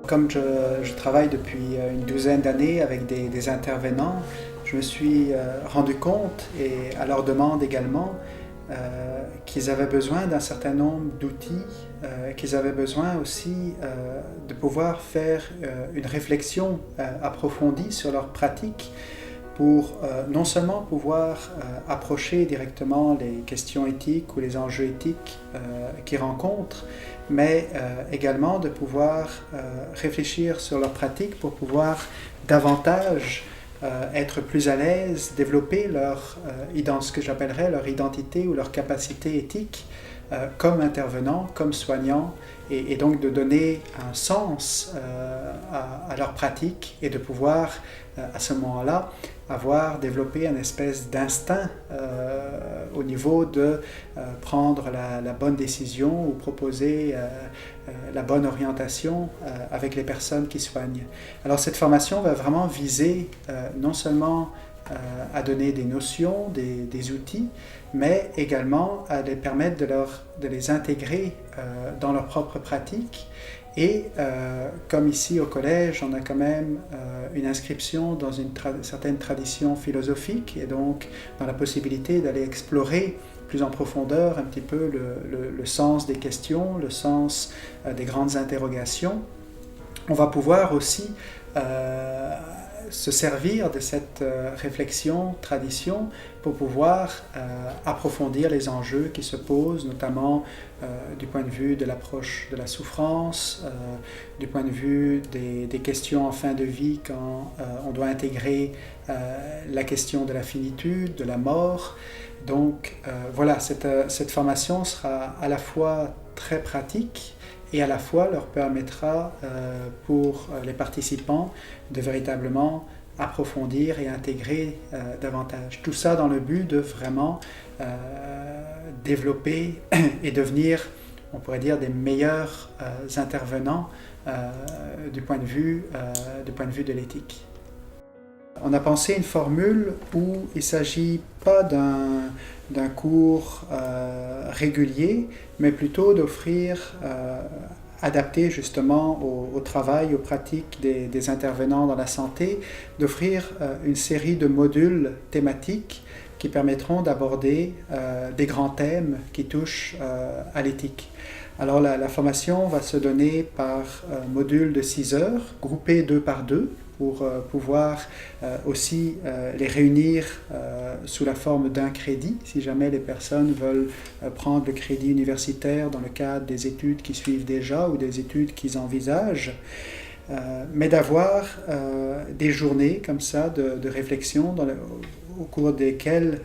Comme je travaille depuis une douzaine d'années avec des intervenants, je me suis rendu compte, et à leur demande également, qu'ils avaient besoin d'un certain nombre d'outils, qu'ils avaient besoin aussi de pouvoir faire une réflexion approfondie sur leur pratique pour non seulement pouvoir approcher directement les questions éthiques ou les enjeux éthiques qu'ils rencontrent, mais également de pouvoir réfléchir sur leur pratique pour pouvoir davantage être plus à l'aise, développer ce que j'appellerais leur identité ou leur capacité éthique comme intervenants, comme soignants, et donc de donner un sens à leur pratique et de pouvoir à ce moment-là avoir développé une espèce d'instinct au niveau de prendre la bonne décision ou proposer la bonne orientation avec les personnes qui soignent. Alors cette formation va vraiment viser non seulement à donner des notions, des outils, mais également à les permettre de les intégrer dans leur propre pratique. Et comme ici au collège, on a quand même une inscription dans une certaine tradition philosophique et donc dans la possibilité d'aller explorer plus en profondeur un petit peu le sens des questions, le sens des grandes interrogations. On va pouvoir aussi se servir de cette réflexion, tradition, pour pouvoir approfondir les enjeux qui se posent, notamment du point de vue de l'approche de la souffrance, du point de vue des questions en fin de vie quand on doit intégrer la question de la finitude, de la mort. Donc voilà, cette formation sera à la fois très pratique et à la fois leur permettra pour les participants de véritablement approfondir et intégrer davantage. Tout ça dans le but de vraiment développer et devenir, on pourrait dire, des meilleurs intervenants du point de vue de l'éthique. On a pensé une formule où il ne s'agit pas d'un cours régulier, mais plutôt d'offrir, adapté justement au travail, aux pratiques des intervenants dans la santé, d'offrir une série de modules thématiques qui permettront d'aborder des grands thèmes qui touchent à l'éthique. Alors la formation va se donner par module de 6 heures, groupés 2 par 2, pour pouvoir aussi les réunir sous la forme d'un crédit, si jamais les personnes veulent prendre le crédit universitaire dans le cadre des études qui suivent déjà ou des études qu'ils envisagent, mais d'avoir des journées comme ça de réflexion au cours desquelles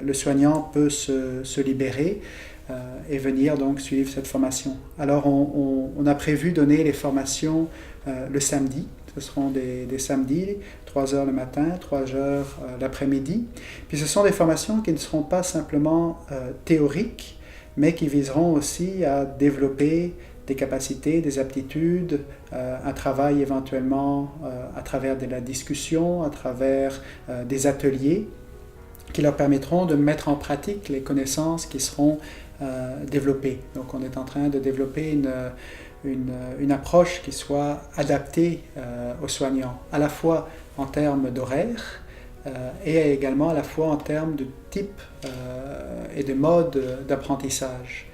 le soignant peut se libérer et venir donc suivre cette formation. Alors on a prévu donner les formations le samedi. Ce seront des samedis, 3 heures le matin, 3 heures l'après-midi. Puis ce sont des formations qui ne seront pas simplement théoriques, mais qui viseront aussi à développer des capacités, des aptitudes, un travail éventuellement à travers de la discussion, à travers des ateliers, qui leur permettront de mettre en pratique les connaissances qui seront développées. Donc on est en train de développer une approche qui soit adaptée aux soignants, à la fois en termes d'horaire et également à la fois en termes de type et de mode d'apprentissage.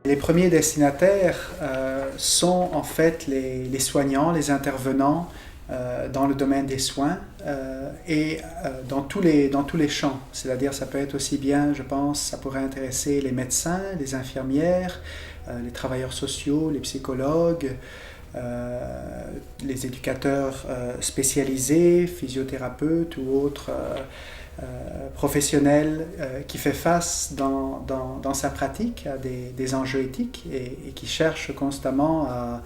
Les premiers destinataires sont en fait les soignants, les intervenants dans le domaine des soins et dans tous les champs. C'est-à-dire ça peut être aussi bien, je pense, ça pourrait intéresser les médecins, les infirmières, les travailleurs sociaux, les psychologues, les éducateurs spécialisés, physiothérapeutes ou autres professionnels qui fait face dans sa pratique à des enjeux éthiques et qui cherche constamment à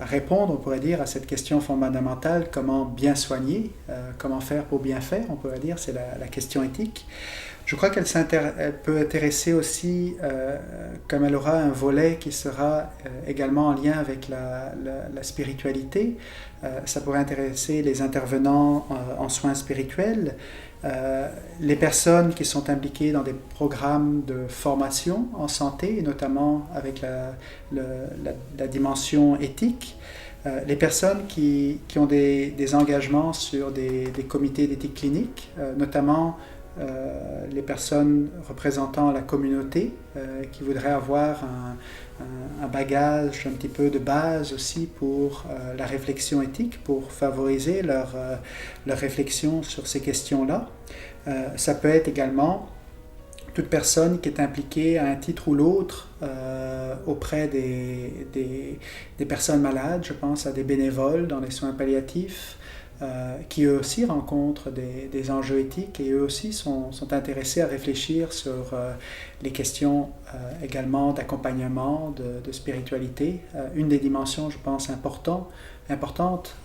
répondre, on pourrait dire, à cette question fondamentale: comment bien soigner, comment faire pour bien faire, on pourrait dire, c'est la question éthique. Je crois elle peut intéresser aussi, comme elle aura un volet qui sera également en lien avec la spiritualité, ça pourrait intéresser les intervenants en soins spirituels, les personnes qui sont impliquées dans des programmes de formation en santé, et notamment avec la dimension éthique, les personnes qui ont des engagements sur des comités d'éthique clinique, notamment les personnes représentant la communauté qui voudraient avoir un bagage un petit peu de base aussi pour la réflexion éthique, pour favoriser leur réflexion sur ces questions-là. Ça peut être également toute personne qui est impliquée à un titre ou l'autre auprès des personnes malades. Je pense à des bénévoles dans les soins palliatifs, qui eux aussi rencontrent des enjeux éthiques et eux aussi sont intéressés à réfléchir sur les questions également d'accompagnement, de spiritualité. Une des dimensions, je pense, importante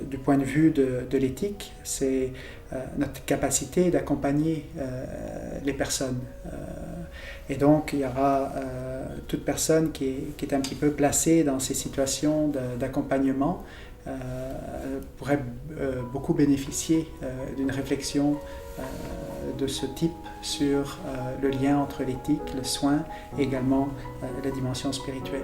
du point de vue de l'éthique, c'est notre capacité d'accompagner les personnes. Et donc, il y aura toute personne qui est un petit peu placée dans ces situations d'accompagnement pourrait beaucoup bénéficier d'une réflexion de ce type sur le lien entre l'éthique, le soin et également la dimension spirituelle.